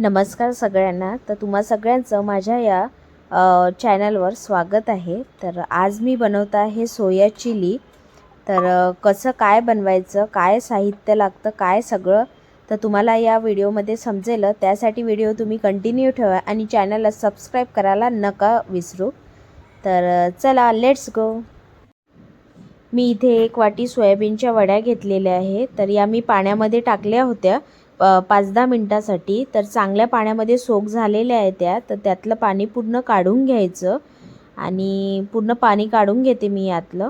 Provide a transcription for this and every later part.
नमस्कार सगळ्यांना। तर तुम्हा सगळ्यांचं माझ्या या चॅनलवर स्वागत आहे। तर आज मी बनवत आहे सोया चिली। तर कसं काय बनवायचं, काय साहित्य लागतं, काय सगळं तर तुम्हाला या व्हिडिओमध्ये समजेल। त्यासाठी व्हिडिओ तुम्ही कंटिन्यू ठेवा आणि चॅनलला सबस्क्राईब करायला नका विसरू। तर चला लेट्स गो। मी इथे एक वाटी सोयाबीनच्या वड्या घेतलेल्या आहे। तर या मी पाण्यामध्ये टाकल्या होत्या 5-10 मिनिटांसाठी। तर चांगल्या पाण्यामध्ये सोक झालेल्या आहेत त्या। तर त्यातलं पाणी पूर्ण काढून घ्यायचं आणि पूर्ण पाणी काढून घेते मी यातलं।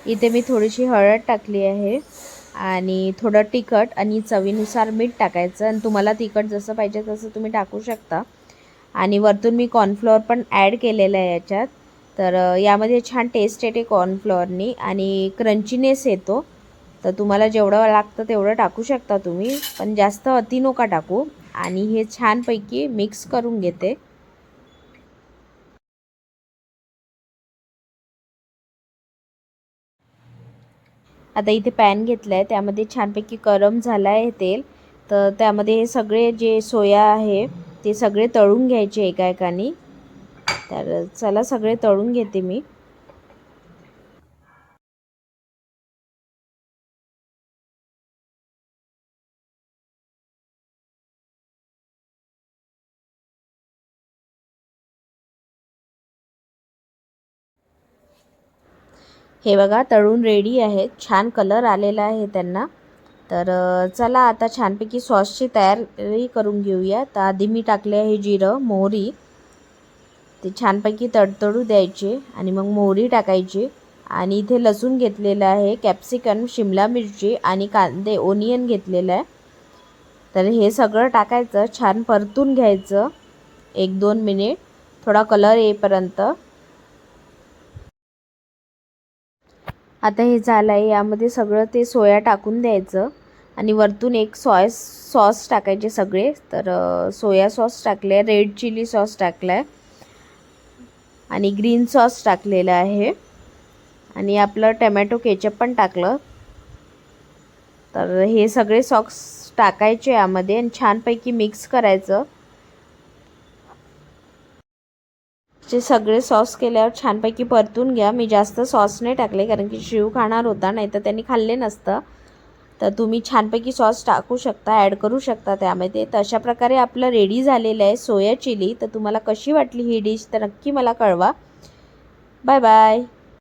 इथे मी थोडीशी हळद टाकली आहे आणि थोडं तिखट आणि चवीनुसार मीठ टाकायचं आणि तुम्हाला तिखट जसं पाहिजे तसं तुम्ही टाकू शकता। आणि वरतून मी कॉर्नफ्लोअर पण ॲड केलेलं आहे याच्यात। तर यामध्ये छान टेस्ट येते कॉर्नफ्लोअरनी आणि क्रंचीनेस येतो। तर तुम्हाला जेवढं लागतं तेवढं टाकू शकता तुम्ही, पण जास्त अति नका टाकू। आणि हे छानपैकी मिक्स करून घेते। आता इथे पॅन घेतला आहे, त्यामध्ये छानपैकी गरम झालं आहे तेल। तर त्यामध्ये हे सगळे जे सोया आहे ते सगळे तळून घ्यायचे एका एकाने। तर चला सगळे तळून घेते मी। हे बघा तळून रेडी आहे, छान कलर आलेला आहे त्यांना। तर चला आता छानपैकी सॉसची तयारी करून घेऊया। तर आधी मी टाकले आहे जिरं मोहरी, ते छानपैकी तडतडू द्यायचे आणि मग मोहरी टाकायची। आणि इथे लसूण घेतलेला आहे, कॅप्सिकम, शिमला मिरची आणि कांदे ओनियन घेतलेला आहे। तर हे सगळं टाकायचं, छान परतून घ्यायचं 1-2 मिनिट, थोडा कलर येईपर्यंत। आता हे झालं आहे, यामध्ये सगळं ते सोया टाकून द्यायचं आणि वरतून एक सॉस टाकायचे सगळे। तर सोया सॉस टाकले, रेड चिली सॉस टाकला आहे आणि ग्रीन सॉस टाकलेला आहे आणि आपलं टोमॅटो केचप पण टाकलं। तर हे सगळे सॉस टाकायचे यामध्ये आणि छानपैकी मिक्स करायचं। जे सगळे सॉस केल्यावर छानपैकी परतून घ्या। मी जास्त सॉस नाही टाकले कारण की शिव खाणार होता, नाही तर त्यांनी खाल्ले नसतं। तर तुम्ही छानपैकी सॉस टाकू शकता, ॲड करू शकता त्यामध्ये। तर अशा प्रकारे आपलं रेडी झालेलं आहे सोया चिली। तर तुम्हाला कशी वाटली ही डिश तर नक्की मला कळवा। Bye bye.